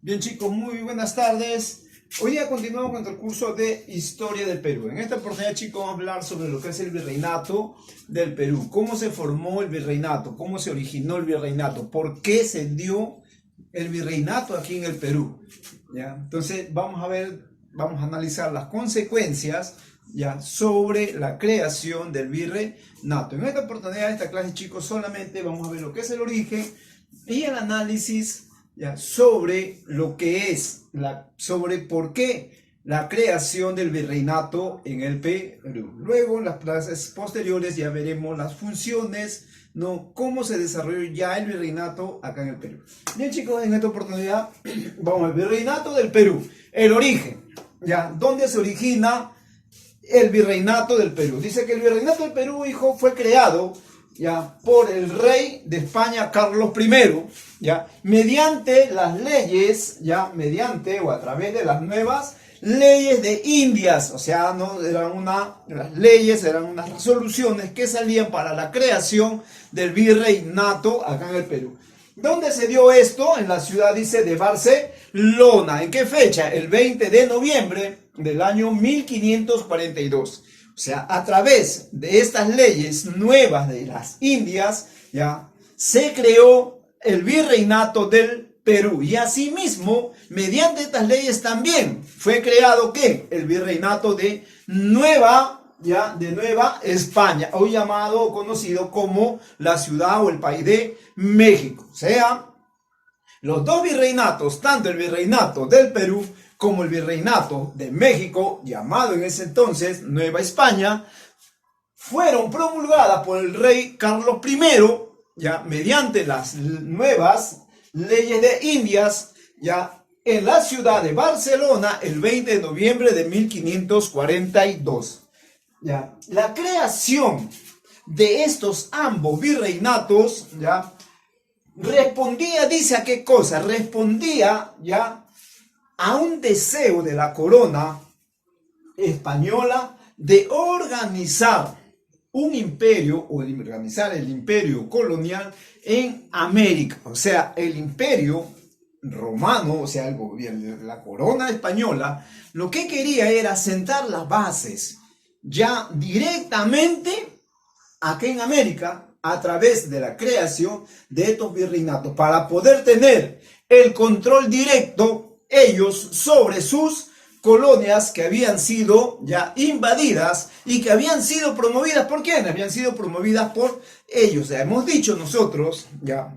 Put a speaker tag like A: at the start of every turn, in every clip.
A: Bien chicos, muy buenas tardes. Hoy día continuamos con nuestro curso de Historia del Perú. En esta oportunidad chicos vamos a hablar sobre lo que es el virreinato del Perú. Cómo se formó el virreinato, cómo se originó el virreinato, por qué se dio el virreinato aquí en el Perú. ¿Ya? Entonces vamos a analizar las consecuencias ya sobre la creación del virreinato. En esta oportunidad de esta clase chicos solamente vamos a ver lo que es el origen y el análisis ya, sobre lo que es, sobre por qué la creación del virreinato en el Perú. Luego, en las clases posteriores ya veremos las funciones, ¿no? Cómo se desarrolló ya el virreinato acá en el Perú. Bien chicos, en esta oportunidad vamos al virreinato del Perú, el origen, ¿ya? ¿Dónde se origina el virreinato del Perú? Dice que el virreinato del Perú, hijo, fue creado ya por el rey de España Carlos I, ya mediante las leyes, ya mediante o a través de las nuevas leyes de Indias, o sea, no eran las leyes eran unas resoluciones que salían para la creación del virreinato acá en el Perú. ¿Dónde se dio esto? En la ciudad, dice, de Barcelona. ¿En qué fecha? El 20 de noviembre del año 1542. O sea, a través de estas leyes nuevas de las Indias, ya, se creó el virreinato del Perú. Y asimismo, mediante estas leyes también fue creado, ¿qué? El virreinato de Nueva España, hoy llamado o conocido como la ciudad o el país de México. O sea, los dos virreinatos, tanto el virreinato del Perú como el virreinato de México, llamado en ese entonces Nueva España, fueron promulgadas por el rey Carlos I, ya mediante las nuevas leyes de Indias, ya en la ciudad de Barcelona el 20 de noviembre de 1542. Ya, la creación de estos ambos virreinatos, ya, respondía, dice a qué cosa, respondía ya a un deseo de la corona española de organizar un imperio o de organizar el imperio colonial en América. O sea, el imperio romano, o sea, el gobierno de la corona española, lo que quería era sentar las bases ya directamente aquí en América a través de la creación de estos virreinatos para poder tener el control directo ellos sobre sus colonias que habían sido ya invadidas y que habían sido promovidas ¿por quién? Habían sido promovidas por ellos. Ya hemos dicho nosotros ya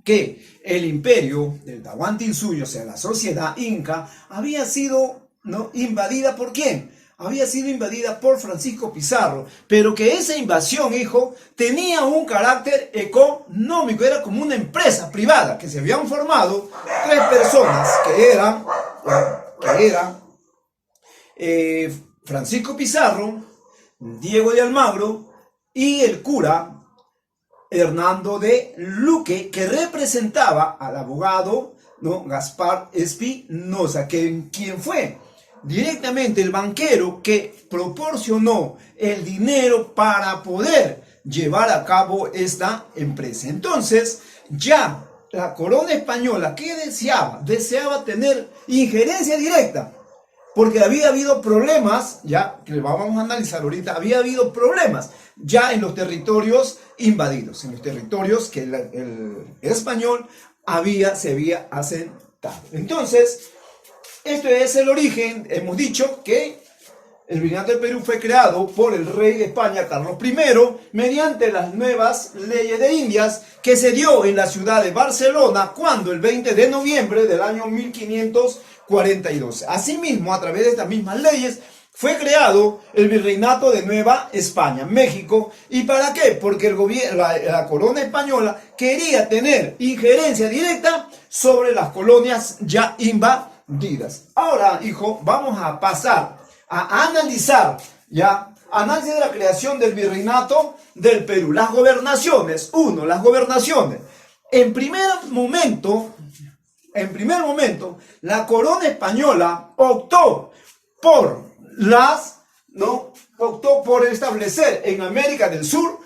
A: que el imperio del Tahuantinsuyo, o sea, la sociedad inca, había sido, ¿no?, invadida ¿por quién? Había sido invadida por Francisco Pizarro, pero que esa invasión, hijo, tenía un carácter económico, era como una empresa privada, que se habían formado tres personas que eran Francisco Pizarro, Diego de Almagro y el cura Hernando de Luque, que representaba al abogado, ¿no?, Gaspar Espinosa, quien fue directamente el banquero que proporcionó el dinero para poder llevar a cabo esta empresa. Entonces, ya la corona española, ¿qué deseaba tener injerencia directa, porque había habido problemas, ya que vamos a analizar ahorita, había habido problemas ya en los territorios invadidos, en los territorios que el español se había asentado. Entonces, esto es el origen. Hemos dicho que el virreinato del Perú fue creado por el rey de España, Carlos I, mediante las nuevas leyes de Indias que se dio en la ciudad de Barcelona cuando el 20 de noviembre del año 1542. Asimismo, a través de estas mismas leyes, fue creado el virreinato de Nueva España, México. ¿Y para qué? Porque el gobierno, la corona española quería tener injerencia directa sobre las colonias ya invadidas. Ahora, hijo, vamos a pasar a analizar, análisis de la creación del virreinato del Perú. Las gobernaciones. Las gobernaciones. En primer momento, la corona española optó por establecer en América del Sur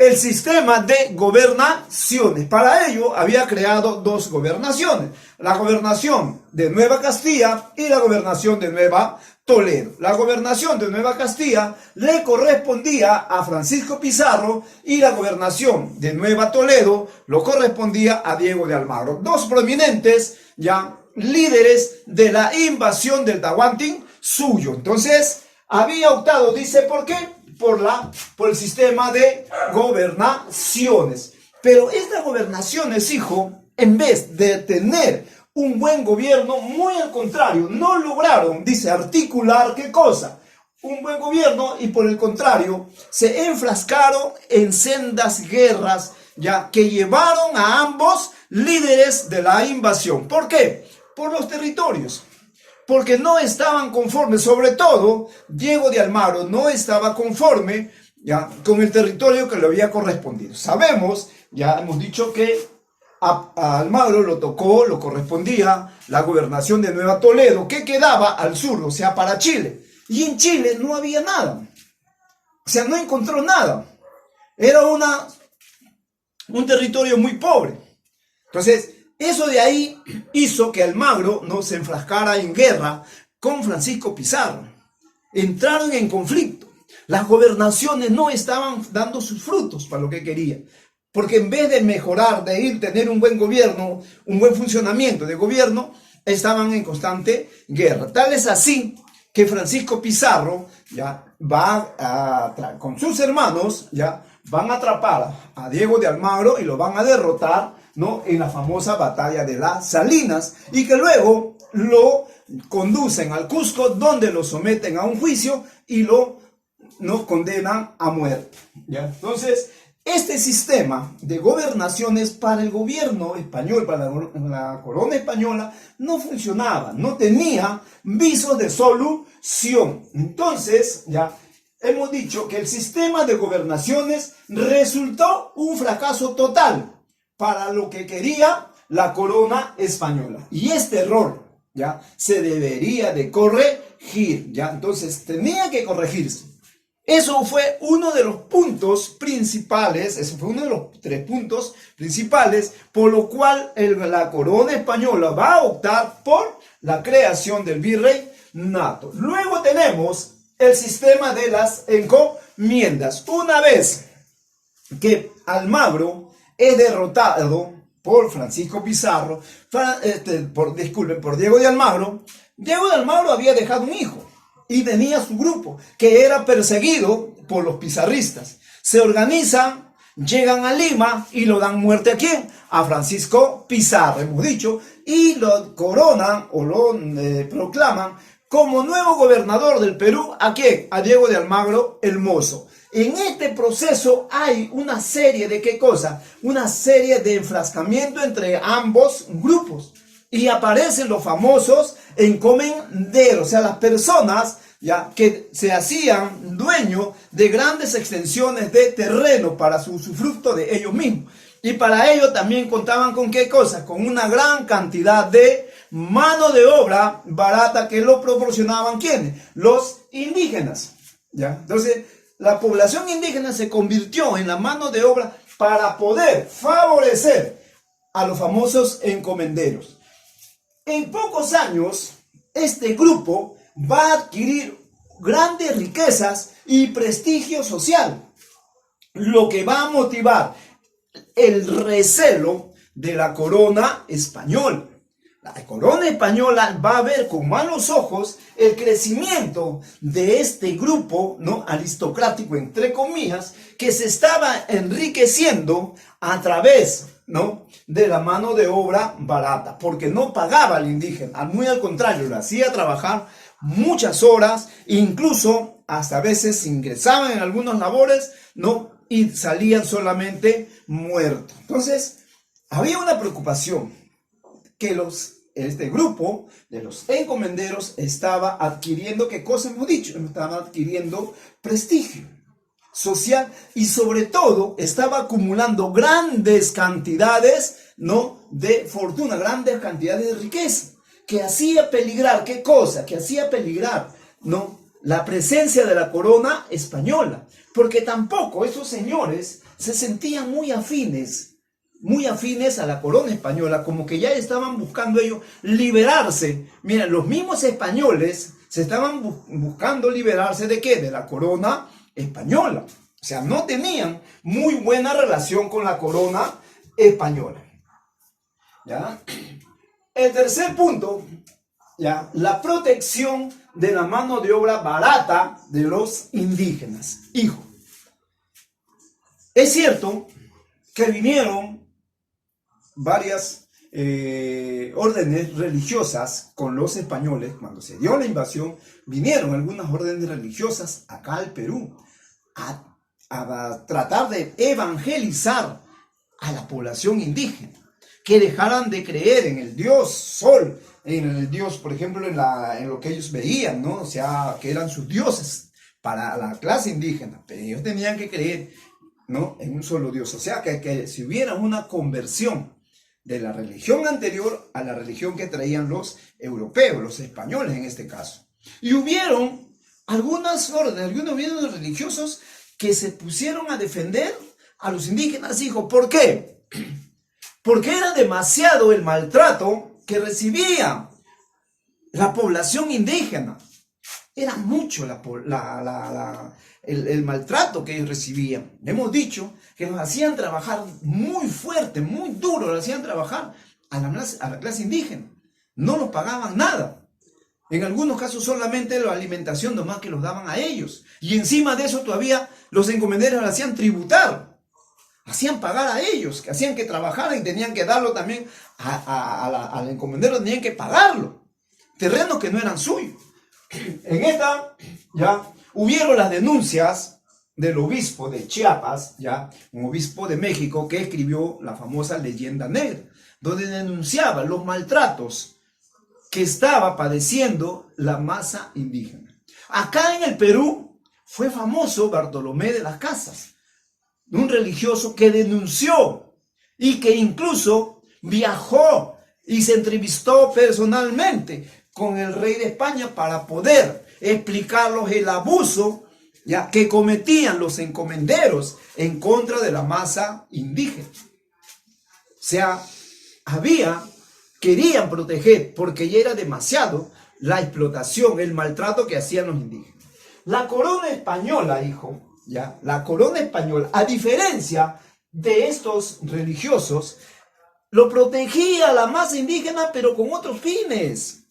A: el sistema de gobernaciones. Para ello había creado dos gobernaciones, la gobernación de Nueva Castilla y la gobernación de Nueva Toledo. La gobernación de Nueva Castilla le correspondía a Francisco Pizarro y la gobernación de Nueva Toledo lo correspondía a Diego de Almagro, dos prominentes ya líderes de la invasión del Tahuantinsuyo. Entonces había optado, dice, ¿por qué? Por el sistema de gobernaciones. Pero estas gobernaciones, hijo, en vez de tener un buen gobierno, muy al contrario, no lograron, dice, articular, ¿qué cosa? Un buen gobierno, y por el contrario, se enfrascaron en sendas guerras, ya que llevaron a ambos líderes de la invasión. ¿Por qué? Por los territorios. Porque no estaban conformes, sobre todo Diego de Almagro no estaba conforme ya con el territorio que le había correspondido. Sabemos, ya hemos dicho que a Almagro lo correspondía la gobernación de Nueva Toledo, que quedaba al sur, o sea, para Chile. Y en Chile no había nada. O sea, no encontró nada. Era un territorio muy pobre. Entonces, eso de ahí hizo que Almagro no se enfrascara en guerra con Francisco Pizarro. Entraron en conflicto. Las gobernaciones no estaban dando sus frutos para lo que querían. Porque en vez de mejorar, de tener un buen gobierno, un buen funcionamiento de gobierno, estaban en constante guerra. Tal es así que Francisco Pizarro ya con sus hermanos ya van a atrapar a Diego de Almagro y lo van a derrotar, ¿no?, en la famosa batalla de las Salinas, y que luego lo conducen al Cusco, donde lo someten a un juicio y lo condenan a muerte, ¿ya? Entonces, este sistema de gobernaciones para el gobierno español, para la corona española, no funcionaba, no tenía visos de solución. Entonces, ya hemos dicho que el sistema de gobernaciones resultó un fracaso total para lo que quería la corona española. Y este error ya se debería de corregir, ya. Entonces tenía que corregirse. Eso fue uno de los puntos principales, eso fue uno de los 3 puntos principales por lo cual la corona española va a optar por la creación del virreinato. Luego tenemos el sistema de las encomiendas. Una vez que Almagro es derrotado por Francisco Pizarro, por Diego de Almagro. Diego de Almagro había dejado un hijo y tenía su grupo que era perseguido por los pizarristas. Se organizan, llegan a Lima y lo dan muerte. ¿A quién? A Francisco Pizarro, hemos dicho, y lo coronan o lo proclaman como nuevo gobernador del Perú. ¿A quién? A Diego de Almagro el Mozo. En este proceso hay una serie de ¿qué cosa? Una serie de enfrascamiento entre ambos grupos. Y aparecen los famosos encomenderos, o sea, las personas ya que se hacían dueños de grandes extensiones de terreno para su usufructo de ellos mismos. Y para ello también contaban con ¿qué cosa? Con una gran cantidad de mano de obra barata que lo proporcionaban ¿quiénes? Los indígenas. ¿Ya? Entonces, la población indígena se convirtió en la mano de obra para poder favorecer a los famosos encomenderos. En pocos años, este grupo va a adquirir grandes riquezas y prestigio social, lo que va a motivar el recelo de la corona española. La corona española va a ver con malos ojos el crecimiento de este grupo, ¿no?, aristocrático, entre comillas, que se estaba enriqueciendo a través, ¿no?, de la mano de obra barata, porque no pagaba al indígena, muy al contrario, lo hacía trabajar muchas horas, incluso hasta a veces ingresaban en algunas labores, ¿no?, y salían solamente muertos. Entonces, había una preocupación que este grupo de los encomenderos estaba adquiriendo, ¿qué cosa hemos dicho? Estaba adquiriendo prestigio social y sobre todo estaba acumulando grandes cantidades, ¿no?, de fortuna, grandes cantidades de riqueza, que hacía peligrar, ¿qué cosa? Que hacía peligrar, ¿no?, la presencia de la corona española, porque tampoco esos señores se sentían muy afines a la corona española, como que ya estaban buscando ellos liberarse. Mira, los mismos españoles se estaban buscando liberarse ¿de qué? De la corona española. O sea, no tenían muy buena relación con la corona española. ¿Ya? El tercer punto, ¿ya? La protección de la mano de obra barata de los indígenas. Hijo, es cierto que vinieron varias órdenes religiosas con los españoles. Cuando se dio la invasión, vinieron algunas órdenes religiosas acá al Perú a tratar de evangelizar a la población indígena, que dejaran de creer en el dios Sol, en el dios, por ejemplo, en lo que ellos veían, ¿no? O sea, que eran sus dioses para la clase indígena, pero ellos tenían que creer, ¿no?, en un solo dios. O sea, que si hubiera una conversión de la religión anterior a la religión que traían los europeos, los españoles en este caso. Y hubieron algunos religiosos que se pusieron a defender a los indígenas, hijo. ¿Por qué? Porque era demasiado el maltrato que recibía la población indígena. Era mucho el maltrato que ellos recibían. Hemos dicho que los hacían trabajar muy fuerte, muy duro, los hacían trabajar a la clase indígena. No los pagaban nada. En algunos casos solamente la alimentación nomás que los daban a ellos. Y encima de eso todavía los encomenderos los hacían tributar. Hacían pagar a ellos, que hacían que trabajaran y tenían que darlo también al encomendero, tenían que pagarlo. Terrenos que no eran suyos. En esta, ya, hubieron las denuncias del obispo de Chiapas, ya, un obispo de México que escribió la famosa Leyenda Negra, donde denunciaba los maltratos que estaba padeciendo la masa indígena. Acá en el Perú fue famoso Bartolomé de las Casas, un religioso que denunció y que incluso viajó y se entrevistó personalmente con el rey de España para poder explicarles el abuso, ya, que cometían los encomenderos en contra de la masa indígena. O sea, querían proteger porque ya era demasiado la explotación, el maltrato que hacían los indígenas. La corona española, hijo, ya, la corona española, a diferencia de estos religiosos, lo protegía a la masa indígena, pero con otros fines.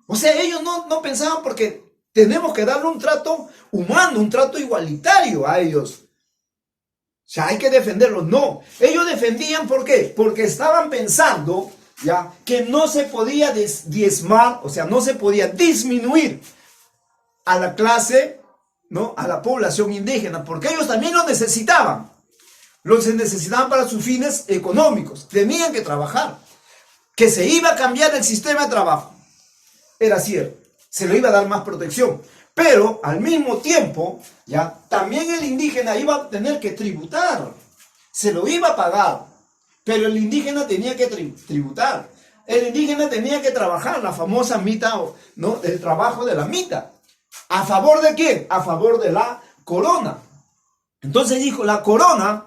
A: O sea, ellos no pensaban porque tenemos que darle un trato humano, un trato igualitario a ellos. O sea, hay que defenderlos. No, ellos defendían, ¿por qué? Porque estaban pensando, ya, que no se podía diezmar, o sea, no se podía disminuir a la clase, ¿no?, a la población indígena, porque ellos también lo necesitaban. Los necesitaban para sus fines económicos, tenían que trabajar. Que se iba a cambiar el sistema de trabajo, era cierto, se le iba a dar más protección, pero al mismo tiempo, ya, también el indígena iba a tener que tributar, se lo iba a pagar, pero el indígena tenía que tributar, el indígena tenía que trabajar, la famosa mita, ¿no?, el trabajo de la mita. ¿A favor de quién? A favor de la corona. Entonces dijo, la corona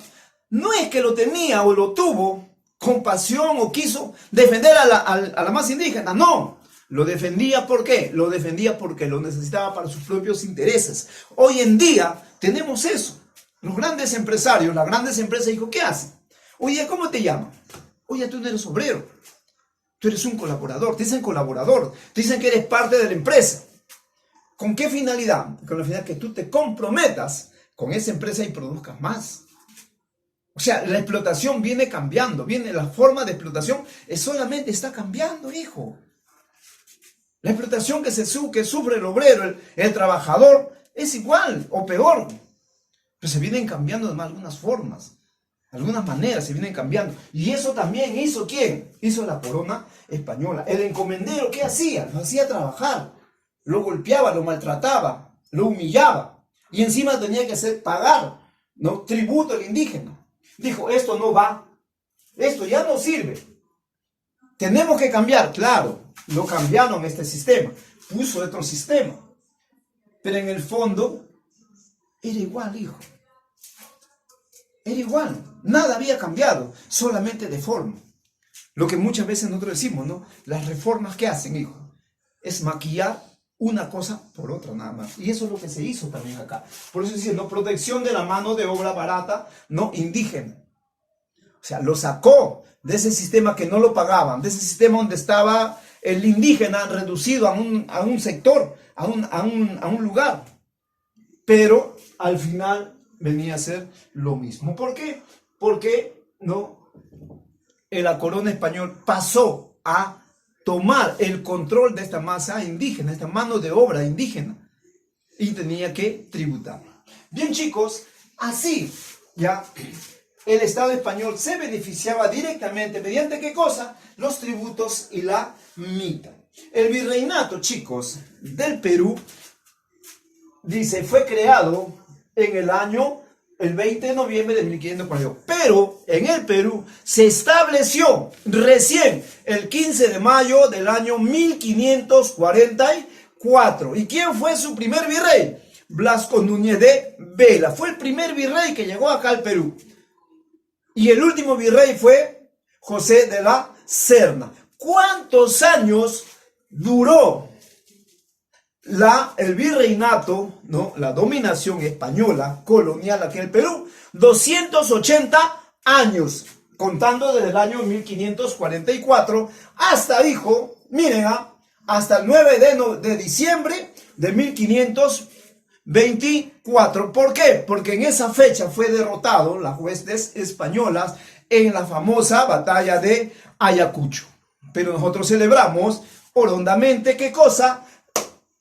A: no es que lo tenía o lo tuvo con pasión o quiso defender a la masa indígena, no. Lo defendía, ¿por qué? Lo defendía porque lo necesitaba para sus propios intereses. Hoy en día tenemos eso. Los grandes empresarios, las grandes empresas, dijo, ¿qué hacen? Oye, ¿cómo te llaman? Oye, tú no eres obrero, tú eres un colaborador, te dicen colaborador, te dicen que eres parte de la empresa. ¿Con qué finalidad? Con la finalidad que tú te comprometas con esa empresa y produzcas más. O sea, la explotación viene cambiando, la forma de explotación solamente está cambiando, hijo. La explotación que sufre el obrero, el trabajador, es igual o peor. Pero se vienen cambiando de algunas formas, algunas maneras se vienen cambiando. Y eso también hizo ¿quién? Hizo la corona española. El encomendero, ¿qué hacía? Lo hacía trabajar. Lo golpeaba, lo maltrataba, lo humillaba. Y encima tenía que hacer pagar, ¿no?, tributo al indígena. Dijo, esto no va, esto ya no sirve. Tenemos que cambiar, claro. Lo cambiaron este sistema, puso otro sistema. Pero en el fondo, era igual, hijo. era igual, nada había cambiado, solamente de forma. Lo que muchas veces nosotros decimos, ¿no? Las reformas que hacen, hijo, es maquillar una cosa por otra nada más. Y eso es lo que se hizo también acá. Por eso dice, ¿no? Protección de la mano de obra barata, no indígena. O sea, lo sacó de ese sistema que no lo pagaban, de ese sistema donde estaba el indígena reducido a un sector, a un lugar. Pero al final venía a ser lo mismo. ¿Por qué? Porque no, la corona española pasó a tomar el control de esta masa indígena, esta mano de obra indígena, y tenía que tributar. Bien, chicos, así ya el Estado español se beneficiaba directamente, ¿mediante qué cosa? Los tributos y la mita. El virreinato, chicos, del Perú, dice, fue creado en el 20 de noviembre de 1542. Pero en el Perú se estableció recién el 15 de mayo del año 1544. ¿Y quién fue su primer virrey? Blasco Núñez de Vela. Fue el primer virrey que llegó acá al Perú. Y el último virrey fue José de la Serna. ¿Cuántos años duró el virreinato, ¿no? La dominación española colonial aquí en el Perú? 280 años, contando desde el año 1544 hasta, hijo, miren, hasta el 9 de diciembre de 1524. ¿Por qué? Porque en esa fecha fue derrotado las huestes españolas en la famosa batalla de Ayacucho. Pero nosotros celebramos hondamente, ¿qué cosa?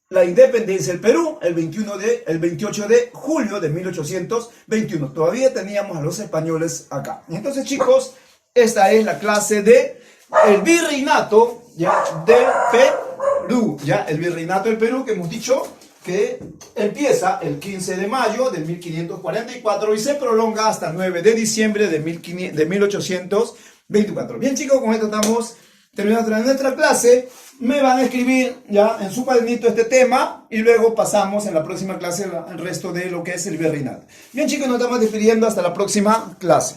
A: La independencia del Perú, el 28 de julio de 1821. Todavía teníamos a los españoles acá. Entonces, chicos, esta es la clase de el virreinato, ya, del Perú. Ya, el virreinato del Perú, que hemos dicho que empieza el 15 de mayo de 1544 y se prolonga hasta el 9 de diciembre de 1824. Bien, chicos, con esto estamos terminando nuestra clase. Me van a escribir ya en su cuadernito este tema y luego pasamos en la próxima clase el resto de lo que es el virreinato. Bien, chicos, nos estamos despidiendo hasta la próxima clase.